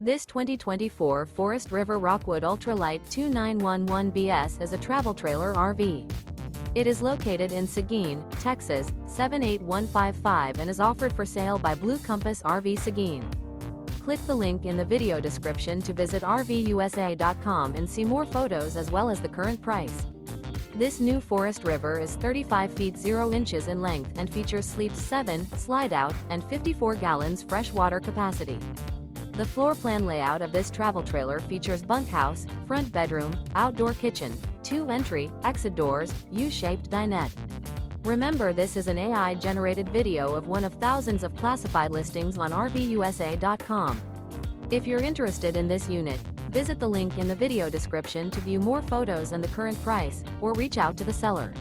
This 2024 Forest River Rockwood Ultralight 2911BS is a travel trailer RV. It is located in Seguin, Texas, 78155 and is offered for sale by Blue Compass RV Seguin. Click the link in the video description to visit RVUSA.com and see more photos as well as the current price. This new Forest River is 35 feet 0 inches in length and features sleeps 7, Slideout, and 54 gallons fresh water capacity. The floor plan layout of this travel trailer features bunkhouse, front bedroom, outdoor kitchen, 2 entry, exit doors, U-shaped dinette. Remember, this is an AI-generated video of one of thousands of classified listings on RVUSA.com. If you're interested in this unit, visit the link in the video description to view more photos and the current price, or reach out to the seller.